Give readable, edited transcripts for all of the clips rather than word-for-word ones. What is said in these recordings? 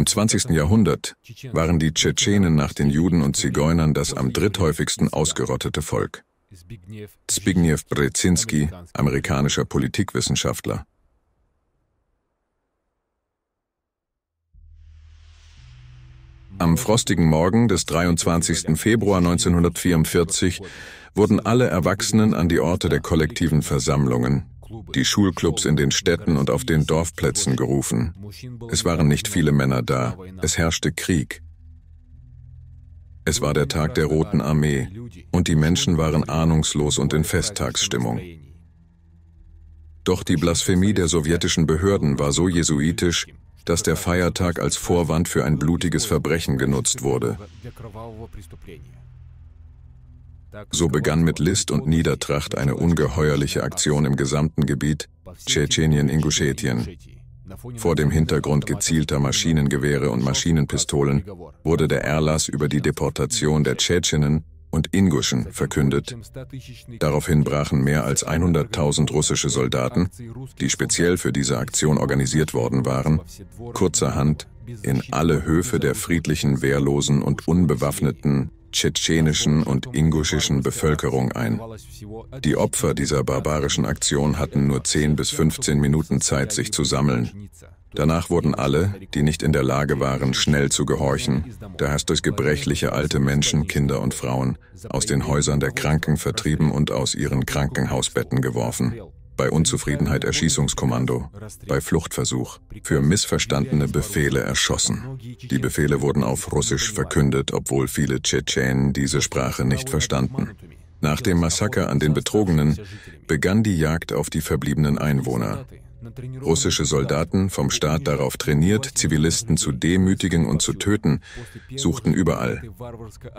Im 20. Jahrhundert waren die Tschetschenen nach den Juden und Zigeunern das am dritthäufigsten ausgerottete Volk. Zbigniew Brzezinski, amerikanischer Politikwissenschaftler. Am frostigen Morgen des 23. Februar 1944 wurden alle Erwachsenen an die Orte der kollektiven Versammlungen, die Schulclubs in den Städten und auf den Dorfplätzen gerufen. Es waren nicht viele Männer da, es herrschte Krieg. Es war der Tag der Roten Armee und die Menschen waren ahnungslos und in Festtagsstimmung. Doch die Blasphemie der sowjetischen Behörden war so jesuitisch, dass der Feiertag als Vorwand für ein blutiges Verbrechen genutzt wurde. So begann mit List und Niedertracht eine ungeheuerliche Aktion im gesamten Gebiet Tschetschenien-Ingushetien. Vor dem Hintergrund gezielter Maschinengewehre und Maschinenpistolen wurde der Erlass über die Deportation der Tschetschenen und Inguschen verkündet. Daraufhin brachen mehr als 100.000 russische Soldaten, die speziell für diese Aktion organisiert worden waren, kurzerhand in alle Höfe der friedlichen, wehrlosen und unbewaffneten tschetschenischen und inguschischen Bevölkerung ein. Die Opfer dieser barbarischen Aktion hatten nur 10 bis 15 Minuten Zeit, sich zu sammeln. Danach wurden alle, die nicht in der Lage waren, schnell zu gehorchen, das heißt durch gebrechliche alte Menschen, Kinder und Frauen, aus den Häusern der Kranken vertrieben und aus ihren Krankenhausbetten geworfen. Bei Unzufriedenheit Erschießungskommando, bei Fluchtversuch, für missverstandene Befehle erschossen. Die Befehle wurden auf Russisch verkündet, obwohl viele Tschetschenen diese Sprache nicht verstanden. Nach dem Massaker an den Betrogenen begann die Jagd auf die verbliebenen Einwohner. Russische Soldaten, vom Staat darauf trainiert, Zivilisten zu demütigen und zu töten, suchten überall.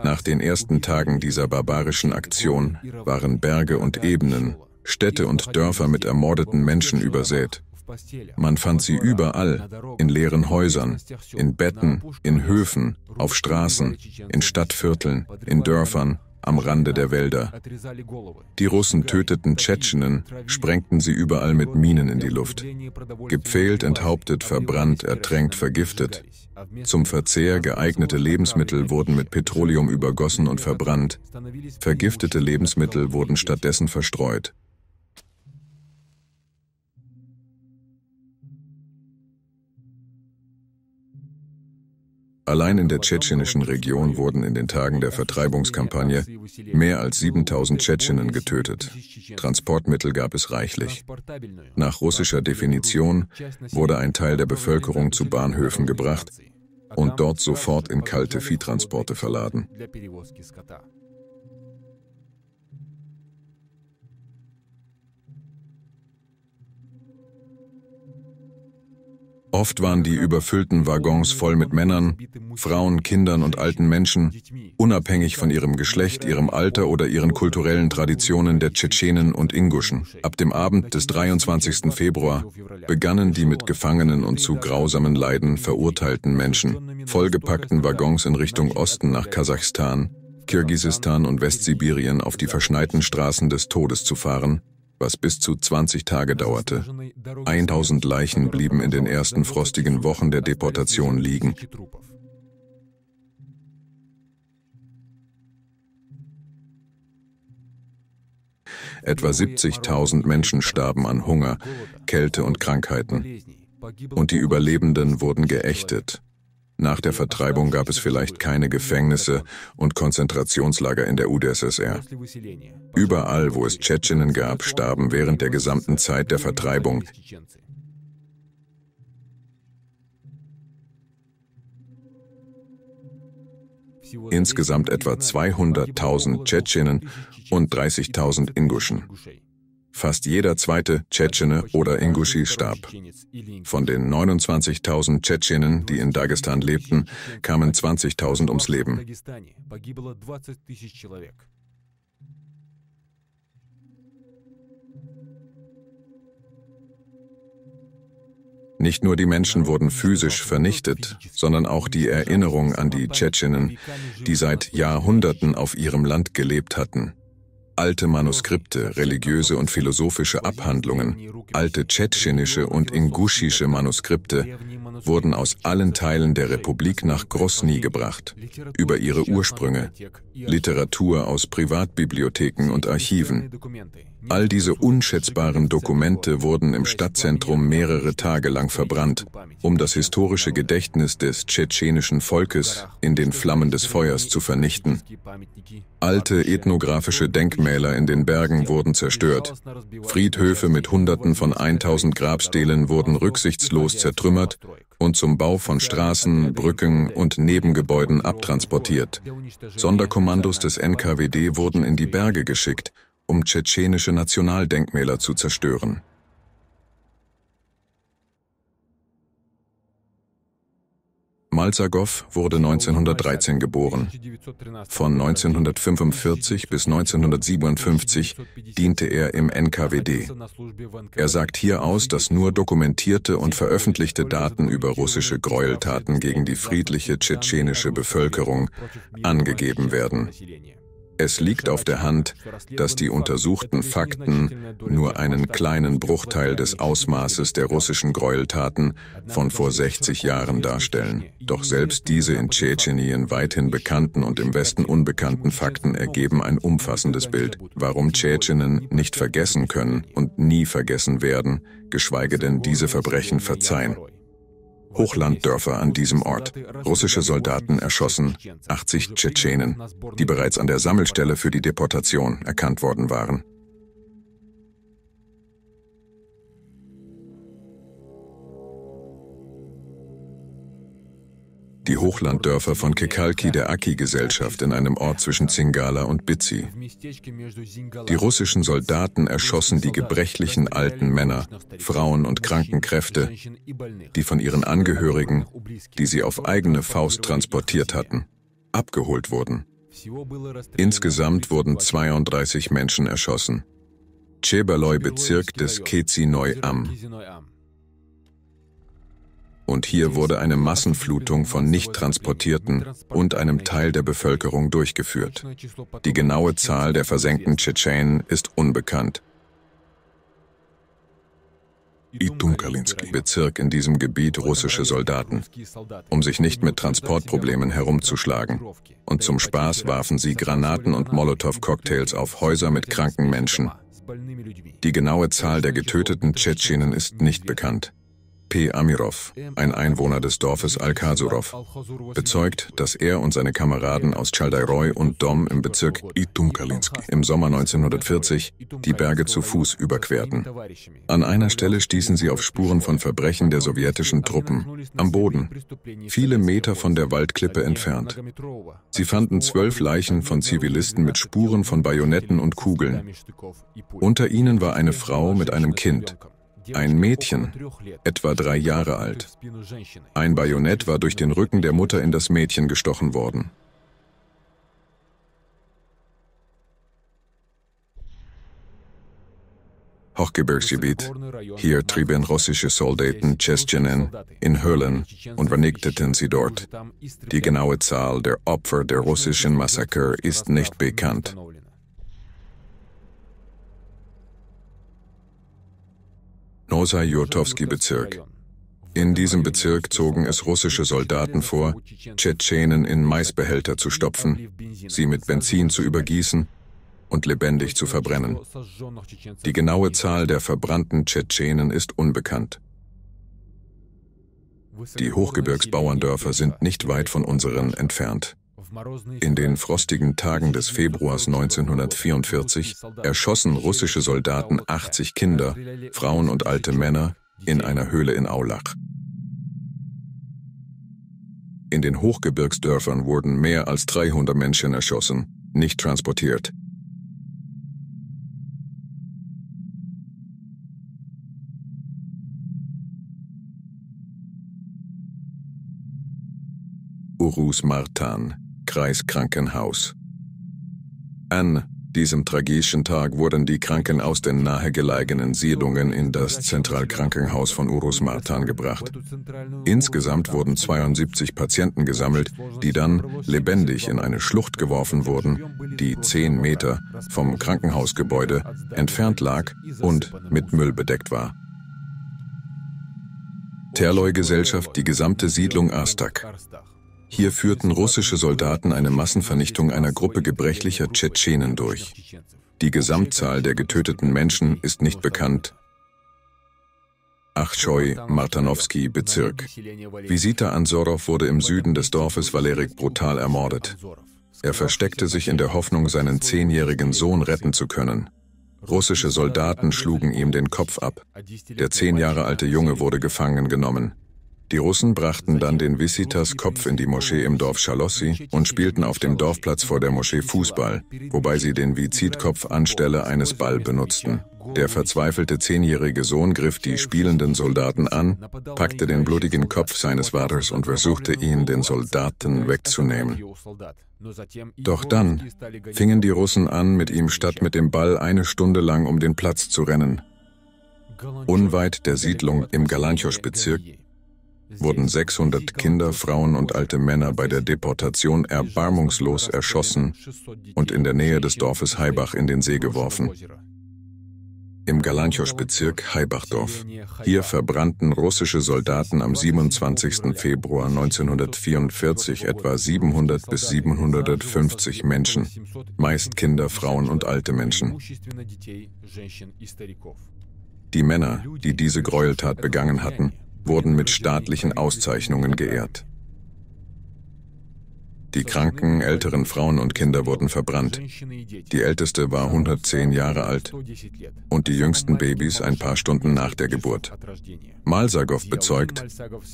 Nach den ersten Tagen dieser barbarischen Aktion waren Berge und Ebenen, Städte und Dörfer mit ermordeten Menschen übersät. Man fand sie überall, in leeren Häusern, in Betten, in Höfen, auf Straßen, in Stadtvierteln, in Dörfern, am Rande der Wälder. Die Russen töteten Tschetschenen, sprengten sie überall mit Minen in die Luft. Gepfählt, enthauptet, verbrannt, ertränkt, vergiftet. Zum Verzehr geeignete Lebensmittel wurden mit Petroleum übergossen und verbrannt. Vergiftete Lebensmittel wurden stattdessen verstreut. Allein in der tschetschenischen Region wurden in den Tagen der Vertreibungskampagne mehr als 7.000 Tschetschenen getötet. Transportmittel gab es reichlich. Nach russischer Definition wurde ein Teil der Bevölkerung zu Bahnhöfen gebracht und dort sofort in kalte Viehtransporte verladen. Oft waren die überfüllten Waggons voll mit Männern, Frauen, Kindern und alten Menschen, unabhängig von ihrem Geschlecht, ihrem Alter oder ihren kulturellen Traditionen der Tschetschenen und Inguschen. Ab dem Abend des 23. Februar begannen die mit Gefangenen und zu grausamen Leiden verurteilten Menschen, vollgepackten Waggons in Richtung Osten nach Kasachstan, Kirgisistan und Westsibirien auf die verschneiten Straßen des Todes zu fahren, was bis zu 20 Tage dauerte. 1000 Leichen blieben in den ersten frostigen Wochen der Deportation liegen. Etwa 70.000 Menschen starben an Hunger, Kälte und Krankheiten. Und die Überlebenden wurden geächtet. Nach der Vertreibung gab es vielleicht keine Gefängnisse und Konzentrationslager in der UdSSR. Überall, wo es Tschetschenen gab, starben während der gesamten Zeit der Vertreibung insgesamt etwa 200.000 Tschetschenen und 30.000 Inguschen. Fast jeder zweite Tschetschene oder Inguschi starb. Von den 29.000 Tschetschenen, die in Dagestan lebten, kamen 20.000 ums Leben. Nicht nur die Menschen wurden physisch vernichtet, sondern auch die Erinnerung an die Tschetschenen, die seit Jahrhunderten auf ihrem Land gelebt hatten. Alte Manuskripte, religiöse und philosophische Abhandlungen, alte tschetschenische und inguschische Manuskripte wurden aus allen Teilen der Republik nach Grosny gebracht, über ihre Ursprünge, Literatur aus Privatbibliotheken und Archiven. All diese unschätzbaren Dokumente wurden im Stadtzentrum mehrere Tage lang verbrannt, um das historische Gedächtnis des tschetschenischen Volkes in den Flammen des Feuers zu vernichten. Alte ethnografische Denkmäler in den Bergen wurden zerstört. Friedhöfe mit Hunderten von 1000 Grabstelen wurden rücksichtslos zertrümmert und zum Bau von Straßen, Brücken und Nebengebäuden abtransportiert. Sonderkommandos des NKWD wurden in die Berge geschickt, um tschetschenische Nationaldenkmäler zu zerstören. Malzagow wurde 1913 geboren. Von 1945 bis 1957 diente er im NKWD. Er sagt hier aus, dass nur dokumentierte und veröffentlichte Daten über russische Gräueltaten gegen die friedliche tschetschenische Bevölkerung angegeben werden. Es liegt auf der Hand, dass die untersuchten Fakten nur einen kleinen Bruchteil des Ausmaßes der russischen Gräueltaten von vor 60 Jahren darstellen. Doch selbst diese in Tschetschenien weithin bekannten und im Westen unbekannten Fakten ergeben ein umfassendes Bild, warum Tschetschenen nicht vergessen können und nie vergessen werden, geschweige denn diese Verbrechen verzeihen. Hochlanddörfer an diesem Ort. Russische Soldaten erschossen 80 Tschetschenen, die bereits an der Sammelstelle für die Deportation erkannt worden waren. Die Hochlanddörfer von Kekalki der Aki-Gesellschaft in einem Ort zwischen Zingala und Bitzi. Die russischen Soldaten erschossen die gebrechlichen alten Männer, Frauen und kranken Kräfte, die von ihren Angehörigen, die sie auf eigene Faust transportiert hatten, abgeholt wurden. Insgesamt wurden 32 Menschen erschossen. Tschebaloi-Bezirk des Kezinoi-Am. Und hier wurde eine Massenflutung von nicht transportierten und einem Teil der Bevölkerung durchgeführt. Die genaue Zahl der versenkten Tschetschenen ist unbekannt. Bezirk in diesem Gebiet russische Soldaten, um sich nicht mit Transportproblemen herumzuschlagen. Und zum Spaß warfen sie Granaten und Molotow-Cocktails auf Häuser mit kranken Menschen. Die genaue Zahl der getöteten Tschetschenen ist nicht bekannt. P. Amirov, ein Einwohner des Dorfes Al-Khasurov, bezeugt, dass er und seine Kameraden aus Chaldairoi und Dom im Bezirk im Sommer 1940 die Berge zu Fuß überquerten. An einer Stelle stießen sie auf Spuren von Verbrechen der sowjetischen Truppen, am Boden, viele Meter von der Waldklippe entfernt. Sie fanden 12 Leichen von Zivilisten mit Spuren von Bajonetten und Kugeln. Unter ihnen war eine Frau mit einem Kind. Ein Mädchen, etwa 3 Jahre alt. Ein Bajonett war durch den Rücken der Mutter in das Mädchen gestochen worden. Hochgebirgsgebiet. Hier trieben russische Soldaten Tschetschenen in Höhlen und vernichteten sie dort. Die genaue Zahl der Opfer der russischen Massaker ist nicht bekannt. Nosai-Jurtowski-Bezirk. In diesem Bezirk zogen es russische Soldaten vor, Tschetschenen in Maisbehälter zu stopfen, sie mit Benzin zu übergießen und lebendig zu verbrennen. Die genaue Zahl der verbrannten Tschetschenen ist unbekannt. Die Hochgebirgsbauerndörfer sind nicht weit von unseren entfernt. In den frostigen Tagen des Februars 1944 erschossen russische Soldaten 80 Kinder, Frauen und alte Männer in einer Höhle in Aulach. In den Hochgebirgsdörfern wurden mehr als 300 Menschen erschossen, nicht transportiert. Urus Martan, Kreiskrankenhaus. An diesem tragischen Tag wurden die Kranken aus den nahegelegenen Siedlungen in das Zentralkrankenhaus von Urus Martan gebracht. Insgesamt wurden 72 Patienten gesammelt, die dann lebendig in eine Schlucht geworfen wurden, die 10 Meter vom Krankenhausgebäude entfernt lag und mit Müll bedeckt war. Terloi-Gesellschaft die gesamte Siedlung Arstak. Hier führten russische Soldaten eine Massenvernichtung einer Gruppe gebrechlicher Tschetschenen durch. Die Gesamtzahl der getöteten Menschen ist nicht bekannt. Achschoi-Martanowski-Bezirk. Visita Ansorow wurde im Süden des Dorfes Valerik brutal ermordet. Er versteckte sich in der Hoffnung, seinen 10-jährigen Sohn retten zu können. Russische Soldaten schlugen ihm den Kopf ab. Der 10 Jahre alte Junge wurde gefangen genommen. Die Russen brachten dann den Visitas Kopf in die Moschee im Dorf Schalossi und spielten auf dem Dorfplatz vor der Moschee Fußball, wobei sie den Vizit-Kopf anstelle eines Ball benutzten. Der verzweifelte 10-jährige Sohn griff die spielenden Soldaten an, packte den blutigen Kopf seines Vaters und versuchte ihn den Soldaten wegzunehmen. Doch dann fingen die Russen an, mit ihm statt mit dem Ball 1 Stunde lang um den Platz zu rennen. Unweit der Siedlung im Galanchosch-Bezirk wurden 600 Kinder, Frauen und alte Männer bei der Deportation erbarmungslos erschossen und in der Nähe des Dorfes Haibach in den See geworfen. Im Galanchosch-Bezirk Haibachdorf. Hier verbrannten russische Soldaten am 27. Februar 1944 etwa 700 bis 750 Menschen, meist Kinder, Frauen und alte Menschen. Die Männer, die diese Gräueltat begangen hatten, wurden mit staatlichen Auszeichnungen geehrt. Die kranken, älteren Frauen und Kinder wurden verbrannt. Die älteste war 110 Jahre alt und die jüngsten Babys ein paar Stunden nach der Geburt. Malsagow bezeugt,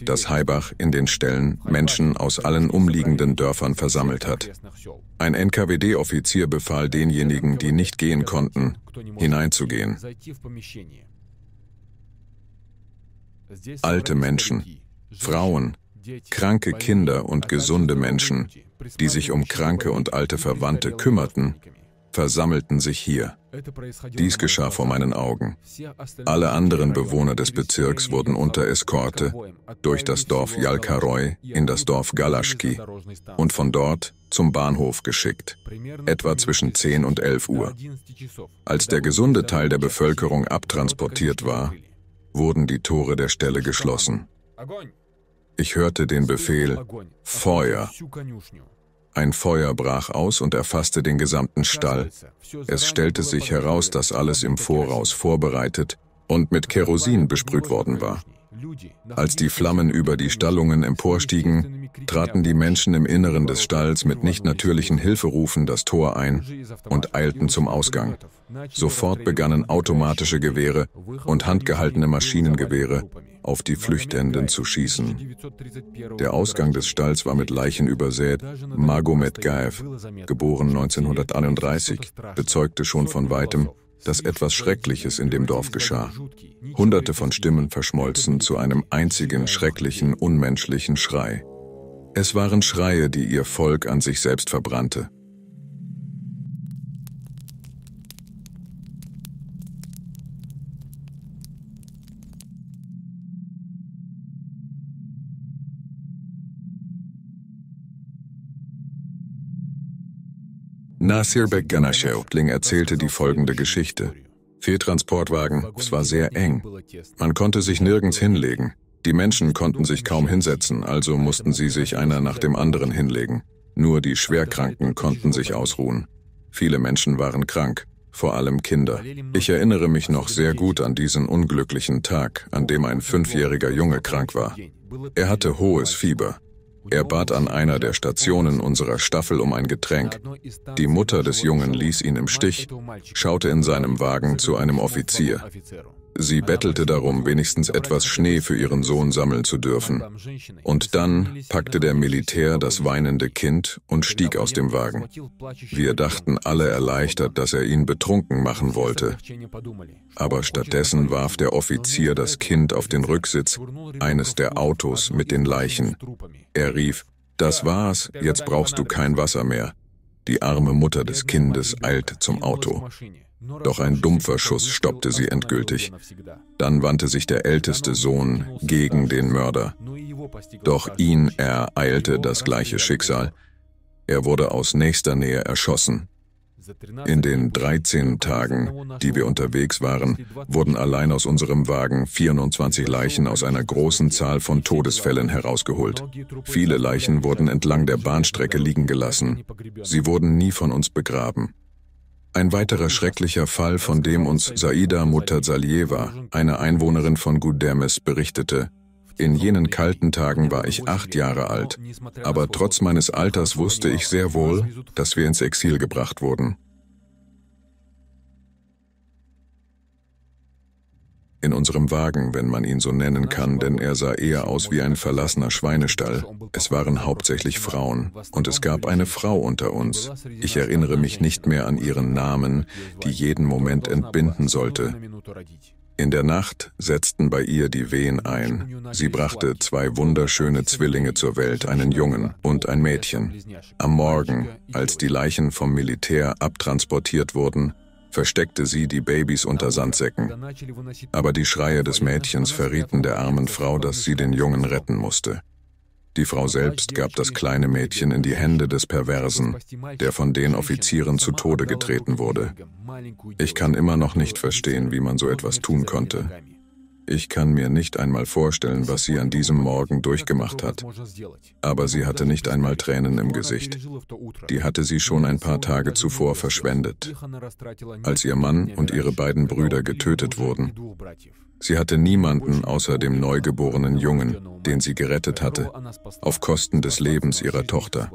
dass Haibach in den Ställen Menschen aus allen umliegenden Dörfern versammelt hat. Ein NKWD-Offizier befahl denjenigen, die nicht gehen konnten, hineinzugehen. Alte Menschen, Frauen, kranke Kinder und gesunde Menschen, die sich um kranke und alte Verwandte kümmerten, versammelten sich hier. Dies geschah vor meinen Augen. Alle anderen Bewohner des Bezirks wurden unter Eskorte durch das Dorf Yalkaroy in das Dorf Galaschki und von dort zum Bahnhof geschickt, etwa zwischen 10 und 11 Uhr. Als der gesunde Teil der Bevölkerung abtransportiert war, wurden die Tore der Ställe geschlossen. Ich hörte den Befehl »Feuer«. Ein Feuer brach aus und erfasste den gesamten Stall. Es stellte sich heraus, dass alles im Voraus vorbereitet und mit Kerosin besprüht worden war. Als die Flammen über die Stallungen emporstiegen, traten die Menschen im Inneren des Stalls mit nicht natürlichen Hilferufen das Tor ein und eilten zum Ausgang. Sofort begannen automatische Gewehre und handgehaltene Maschinengewehre auf die Flüchtenden zu schießen. Der Ausgang des Stalls war mit Leichen übersät. Magomed Gaev, geboren 1931, bezeugte schon von weitem, dass etwas Schreckliches in dem Dorf geschah. Hunderte von Stimmen verschmolzen zu einem einzigen schrecklichen, unmenschlichen Schrei. Es waren Schreie, die ihr Volk an sich selbst verbrannte. Nasirbek Ganashevtling erzählte die folgende Geschichte. 4 Transportwagen, es war sehr eng. Man konnte sich nirgends hinlegen. Die Menschen konnten sich kaum hinsetzen, also mussten sie sich einer nach dem anderen hinlegen. Nur die Schwerkranken konnten sich ausruhen. Viele Menschen waren krank, vor allem Kinder. Ich erinnere mich noch sehr gut an diesen unglücklichen Tag, an dem ein 5-jähriger Junge krank war. Er hatte hohes Fieber. Er bat an einer der Stationen unserer Staffel um ein Getränk. Die Mutter des Jungen ließ ihn im Stich, schaute in seinem Wagen zu einem Offizier. Sie bettelte darum, wenigstens etwas Schnee für ihren Sohn sammeln zu dürfen. Und dann packte der Militär das weinende Kind und stieg aus dem Wagen. Wir dachten alle erleichtert, dass er ihn betrunken machen wollte. Aber stattdessen warf der Offizier das Kind auf den Rücksitz eines der Autos mit den Leichen. Er rief, »Das war's, jetzt brauchst du kein Wasser mehr.« Die arme Mutter des Kindes eilte zum Auto. Doch ein dumpfer Schuss stoppte sie endgültig. Dann wandte sich der älteste Sohn gegen den Mörder. Doch ihn ereilte das gleiche Schicksal. Er wurde aus nächster Nähe erschossen. In den 13 Tagen, die wir unterwegs waren, wurden allein aus unserem Wagen 24 Leichen aus einer großen Zahl von Todesfällen herausgeholt. Viele Leichen wurden entlang der Bahnstrecke liegen gelassen. Sie wurden nie von uns begraben. Ein weiterer schrecklicher Fall, von dem uns Saida Mutazaljewa, eine Einwohnerin von Gudermes, berichtete. In jenen kalten Tagen war ich 8 Jahre alt, aber trotz meines Alters wusste ich sehr wohl, dass wir ins Exil gebracht wurden. In unserem Wagen, wenn man ihn so nennen kann, denn er sah eher aus wie ein verlassener Schweinestall. Es waren hauptsächlich Frauen, und es gab eine Frau unter uns. Ich erinnere mich nicht mehr an ihren Namen, die jeden Moment entbinden sollte. In der Nacht setzten bei ihr die Wehen ein. Sie brachte 2 wunderschöne Zwillinge zur Welt, einen Jungen und ein Mädchen. Am Morgen, als die Leichen vom Militär abtransportiert wurden, versteckte sie die Babys unter Sandsäcken. Aber die Schreie des Mädchens verrieten der armen Frau, dass sie den Jungen retten musste. Die Frau selbst gab das kleine Mädchen in die Hände des Perversen, der von den Offizieren zu Tode getreten wurde. Ich kann immer noch nicht verstehen, wie man so etwas tun konnte. Ich kann mir nicht einmal vorstellen, was sie an diesem Morgen durchgemacht hat. Aber sie hatte nicht einmal Tränen im Gesicht. Die hatte sie schon ein paar Tage zuvor verschwendet, als ihr Mann und ihre beiden Brüder getötet wurden. Sie hatte niemanden außer dem neugeborenen Jungen, den sie gerettet hatte, auf Kosten des Lebens ihrer Tochter.